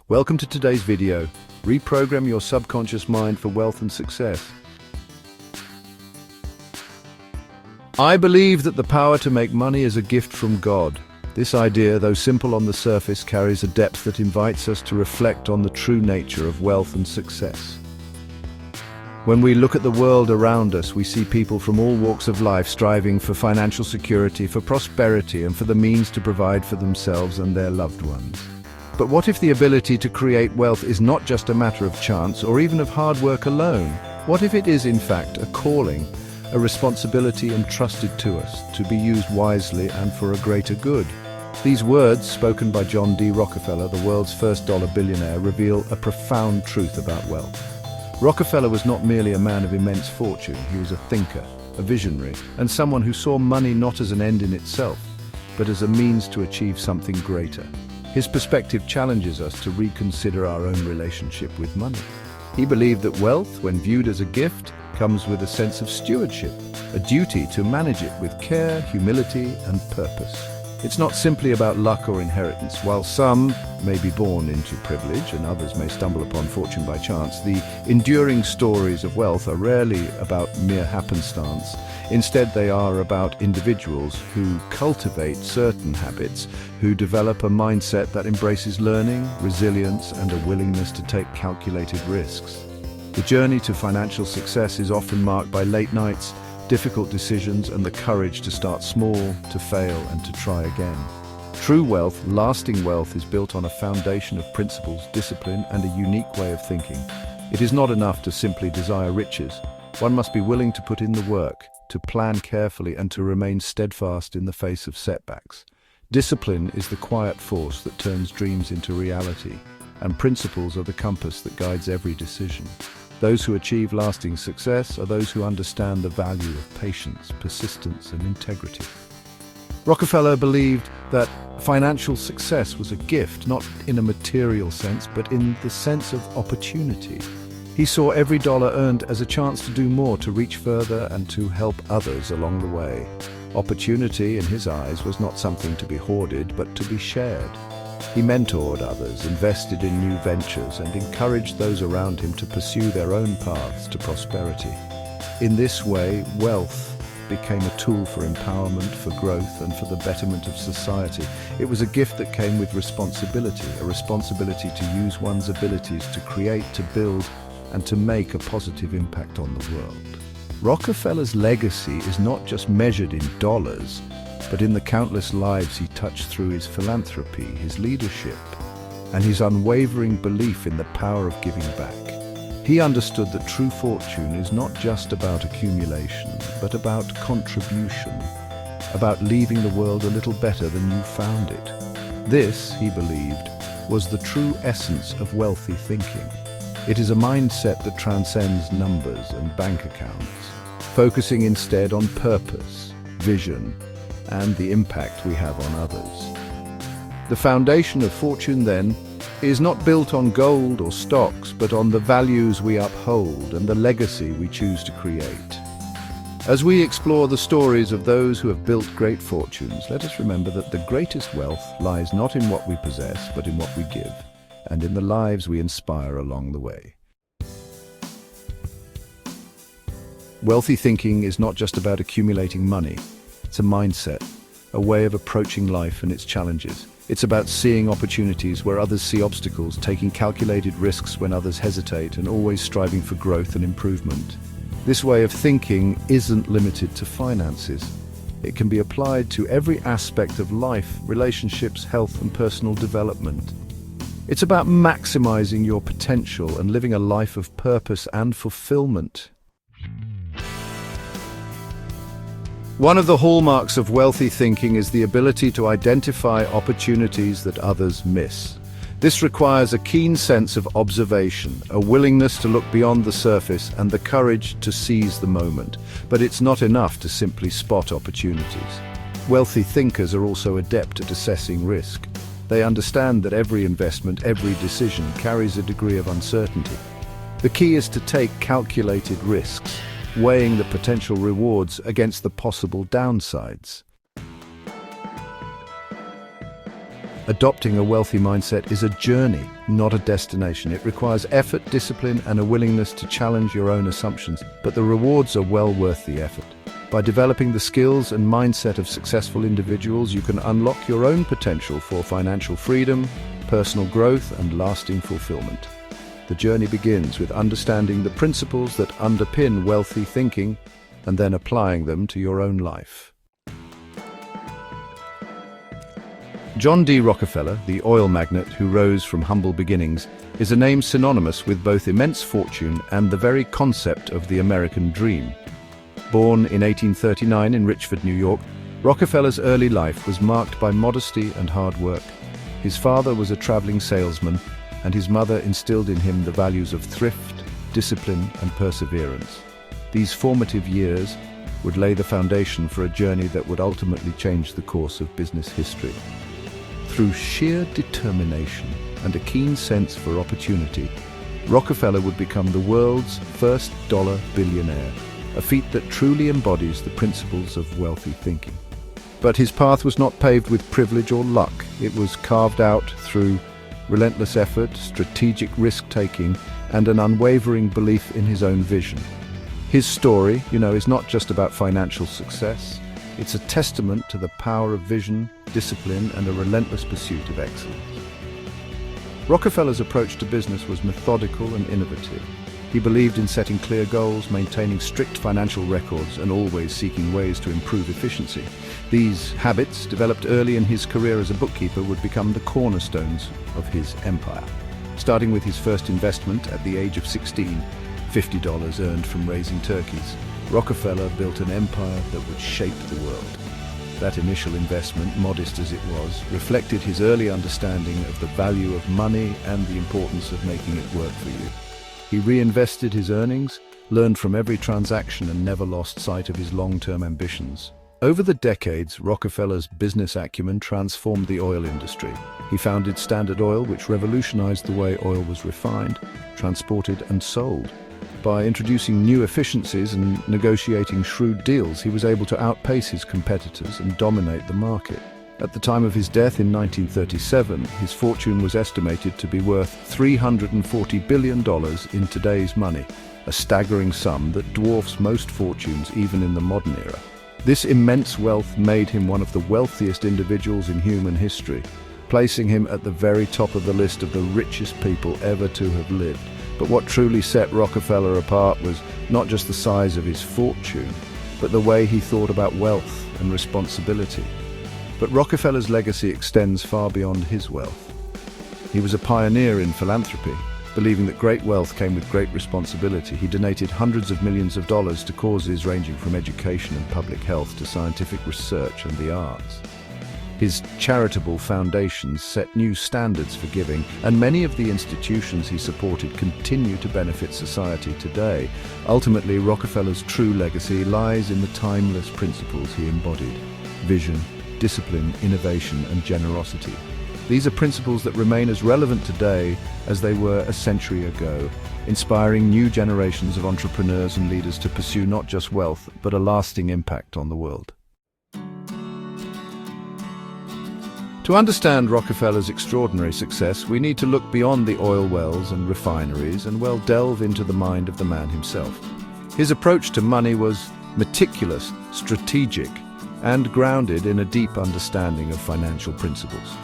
Welcome to today's video. Reprogram your subconscious mind for wealth and success. I believe that the power to make money is a gift from God. This idea, though simple on the surface, carries a depth that invites us to reflect on the true nature of wealth and success. When we look at the world around us, we see people from all walks of life striving for financial security, for prosperity, and for the means to provide for themselves and their loved ones. But what if the ability to create wealth is not just a matter of chance or even of hard work alone? What if it is, in fact, a calling, a responsibility entrusted to us to be used wisely and for a greater good? These words, spoken by John D. Rockefeller, the world's first dollar billionaire, reveal a profound truth about wealth. Rockefeller was not merely a man of immense fortune. He was a thinker, a visionary, and someone who saw money not as an end in itself, but as a means to achieve something greater. His perspective challenges us to reconsider our own relationship with money. He believed that wealth, when viewed as a gift, comes with a sense of stewardship, a duty to manage it with care, humility, and purpose. It's not simply about luck or inheritance. While some may be born into privilege and others may stumble upon fortune by chance, the enduring stories of wealth are rarely about mere happenstance. Instead, they are about individuals who cultivate certain habits, who develop a mindset that embraces learning, resilience, and a willingness to take calculated risks. The journey to financial success is often marked by late nights, difficult decisions, and the courage to start small, to fail, and to try again. True wealth, lasting wealth, is built on a foundation of principles, discipline, and a unique way of thinking. It is not enough to simply desire riches. One must be willing to put in the work, to plan carefully, and to remain steadfast in the face of setbacks. Discipline is the quiet force that turns dreams into reality, and principles are the compass that guides every decision. Those who achieve lasting success are those who understand the value of patience, persistence, and integrity. Rockefeller believed that financial success was a gift, not in a material sense, but in the sense of opportunity. He saw every dollar earned as a chance to do more, to reach further, and to help others along the way. Opportunity, in his eyes, was not something to be hoarded, but to be shared. He mentored others, invested in new ventures, and encouraged those around him to pursue their own paths to prosperity. In this way, wealth became a tool for empowerment, for growth, and for the betterment of society. It was a gift that came with responsibility, a responsibility to use one's abilities to create, to build, and to make a positive impact on the world. Rockefeller's legacy is not just measured in dollars, but in the countless lives he touched through his philanthropy, his leadership, and his unwavering belief in the power of giving back. He understood that true fortune is not just about accumulation, but about contribution, about leaving the world a little better than you found it. This, he believed, was the true essence of wealthy thinking. It is a mindset that transcends numbers and bank accounts, focusing instead on purpose, vision, and the impact we have on others. The foundation of fortune, then, is not built on gold or stocks, but on the values we uphold and the legacy we choose to create. As we explore the stories of those who have built great fortunes, let us remember that the greatest wealth lies not in what we possess, but in what we give, and in the lives we inspire along the way. Wealthy thinking is not just about accumulating money. It's a mindset, a way of approaching life and its challenges. It's about seeing opportunities where others see obstacles, taking calculated risks when others hesitate, and always striving for growth and improvement. This way of thinking isn't limited to finances. It can be applied to every aspect of life, relationships, health, and personal development. It's about maximizing your potential and living a life of purpose and fulfillment. One of the hallmarks of wealthy thinking is the ability to identify opportunities that others miss. This requires a keen sense of observation, a willingness to look beyond the surface, and the courage to seize the moment. But it's not enough to simply spot opportunities. Wealthy thinkers are also adept at assessing risk. They understand that every investment, every decision carries a degree of uncertainty. The key is to take calculated risks, weighing the potential rewards against the possible downsides. Adopting a wealthy mindset is a journey, not a destination. It requires effort, discipline, and a willingness to challenge your own assumptions, but the rewards are well worth the effort. By developing the skills and mindset of successful individuals, you can unlock your own potential for financial freedom, personal growth, and lasting fulfillment. The journey begins with understanding the principles that underpin wealthy thinking and then applying them to your own life. John D. Rockefeller, the oil magnate who rose from humble beginnings, is a name synonymous with both immense fortune and the very concept of the American dream. Born in 1839 in Richford, New York, Rockefeller's early life was marked by modesty and hard work. His father was a traveling salesman, and his mother instilled in him the values of thrift, discipline, and perseverance. These formative years would lay the foundation for a journey that would ultimately change the course of business history. Through sheer determination and a keen sense for opportunity, Rockefeller would become the world's first dollar billionaire, a feat that truly embodies the principles of wealthy thinking. But his path was not paved with privilege or luck. It was carved out through relentless effort, strategic risk-taking, and an unwavering belief in his own vision. His story, is not just about financial success. It's a testament to the power of vision, discipline, and a relentless pursuit of excellence. Rockefeller's approach to business was methodical and innovative. He believed in setting clear goals, maintaining strict financial records, and always seeking ways to improve efficiency. These habits, developed early in his career as a bookkeeper, would become the cornerstones of his empire. Starting with his first investment at the age of 16, $50 earned from raising turkeys, Rockefeller built an empire that would shape the world. That initial investment, modest as it was, reflected his early understanding of the value of money and the importance of making it work for you. He reinvested his earnings, learned from every transaction, and never lost sight of his long-term ambitions. Over the decades, Rockefeller's business acumen transformed the oil industry. He founded Standard Oil, which revolutionized the way oil was refined, transported, and sold. By introducing new efficiencies and negotiating shrewd deals, he was able to outpace his competitors and dominate the market. At the time of his death in 1937, his fortune was estimated to be worth $340 billion in today's money, a staggering sum that dwarfs most fortunes even in the modern era. This immense wealth made him one of the wealthiest individuals in human history, placing him at the very top of the list of the richest people ever to have lived. But what truly set Rockefeller apart was not just the size of his fortune, but the way he thought about wealth and responsibility. But Rockefeller's legacy extends far beyond his wealth. He was a pioneer in philanthropy, believing that great wealth came with great responsibility. He donated hundreds of millions of dollars to causes ranging from education and public health to scientific research and the arts. His charitable foundations set new standards for giving, and many of the institutions he supported continue to benefit society today. Ultimately, Rockefeller's true legacy lies in the timeless principles he embodied: vision, discipline, innovation, and generosity. These are principles that remain as relevant today as they were a century ago, inspiring new generations of entrepreneurs and leaders to pursue not just wealth, but a lasting impact on the world. To understand Rockefeller's extraordinary success, we need to look beyond the oil wells and refineries and, delve into the mind of the man himself. His approach to money was meticulous, strategic, and grounded in a deep understanding of financial principles.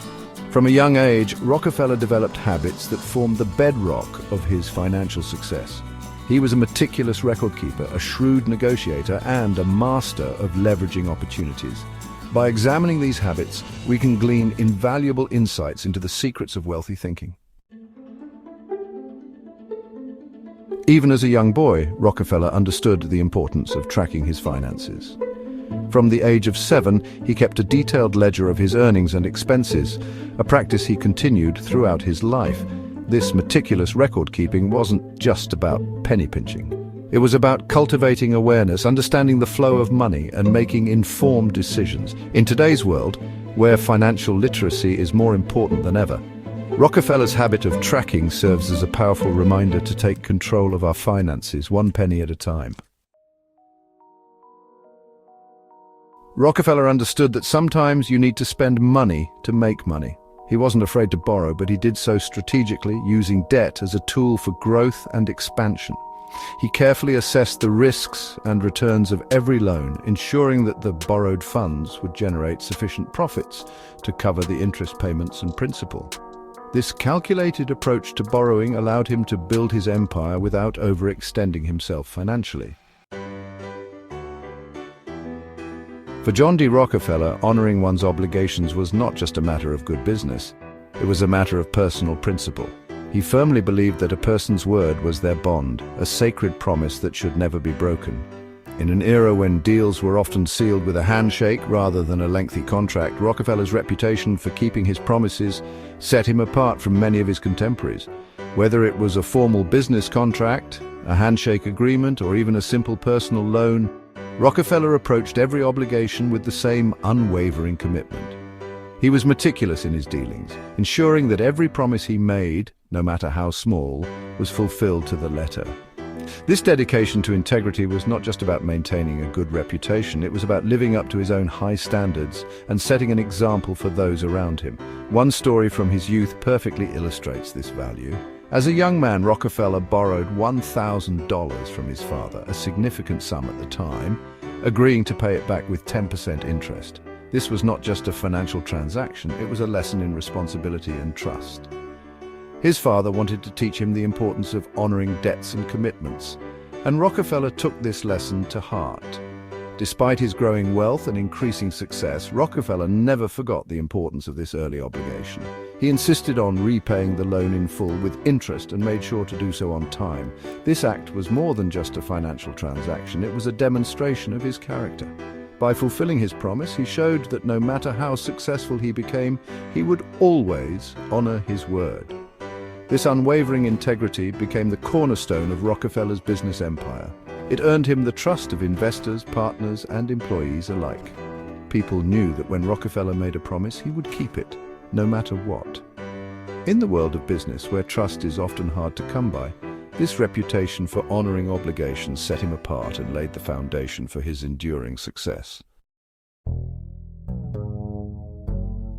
From a young age, Rockefeller developed habits that formed the bedrock of his financial success. He was a meticulous record keeper, a shrewd negotiator, and a master of leveraging opportunities. By examining these habits, we can glean invaluable insights into the secrets of wealthy thinking. Even as a young boy, Rockefeller understood the importance of tracking his finances. From the age of 7, he kept a detailed ledger of his earnings and expenses, a practice he continued throughout his life. This meticulous record-keeping wasn't just about penny pinching. It was about cultivating awareness, understanding the flow of money, and making informed decisions. In today's world, where financial literacy is more important than ever, Rockefeller's habit of tracking serves as a powerful reminder to take control of our finances, one penny at a time. Rockefeller understood that sometimes you need to spend money to make money. He wasn't afraid to borrow, but he did so strategically, using debt as a tool for growth and expansion. He carefully assessed the risks and returns of every loan, ensuring that the borrowed funds would generate sufficient profits to cover the interest payments and principal. This calculated approach to borrowing allowed him to build his empire without overextending himself financially. For John D. Rockefeller, honoring one's obligations was not just a matter of good business, it was a matter of personal principle. He firmly believed that a person's word was their bond, a sacred promise that should never be broken. In an era when deals were often sealed with a handshake rather than a lengthy contract, Rockefeller's reputation for keeping his promises set him apart from many of his contemporaries. Whether it was a formal business contract, a handshake agreement, or even a simple personal loan, Rockefeller approached every obligation with the same unwavering commitment. He was meticulous in his dealings, ensuring that every promise he made, no matter how small, was fulfilled to the letter. This dedication to integrity was not just about maintaining a good reputation, it was about living up to his own high standards and setting an example for those around him. One story from his youth perfectly illustrates this value. As a young man, Rockefeller borrowed $1,000 from his father, a significant sum at the time, agreeing to pay it back with 10% interest. This was not just a financial transaction, it was a lesson in responsibility and trust. His father wanted to teach him the importance of honoring debts and commitments, and Rockefeller took this lesson to heart. Despite his growing wealth and increasing success, Rockefeller never forgot the importance of this early obligation. He insisted on repaying the loan in full with interest and made sure to do so on time. This act was more than just a financial transaction, it was a demonstration of his character. By fulfilling his promise, he showed that no matter how successful he became, he would always honor his word. This unwavering integrity became the cornerstone of Rockefeller's business empire. It earned him the trust of investors, partners, and employees alike. People knew that when Rockefeller made a promise, he would keep it, no matter what. In the world of business, where trust is often hard to come by, this reputation for honoring obligations set him apart and laid the foundation for his enduring success.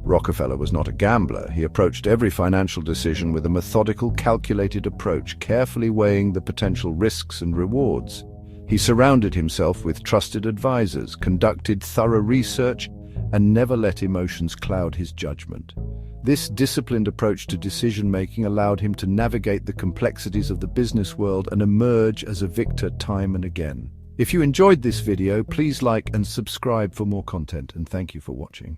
Rockefeller was not a gambler. He approached every financial decision with a methodical, calculated approach, carefully weighing the potential risks and rewards. He surrounded himself with trusted advisors, conducted thorough research, and never let emotions cloud his judgment. This disciplined approach to decision-making allowed him to navigate the complexities of the business world and emerge as a victor time and again. If you enjoyed this video, please like and subscribe for more content, and thank you for watching.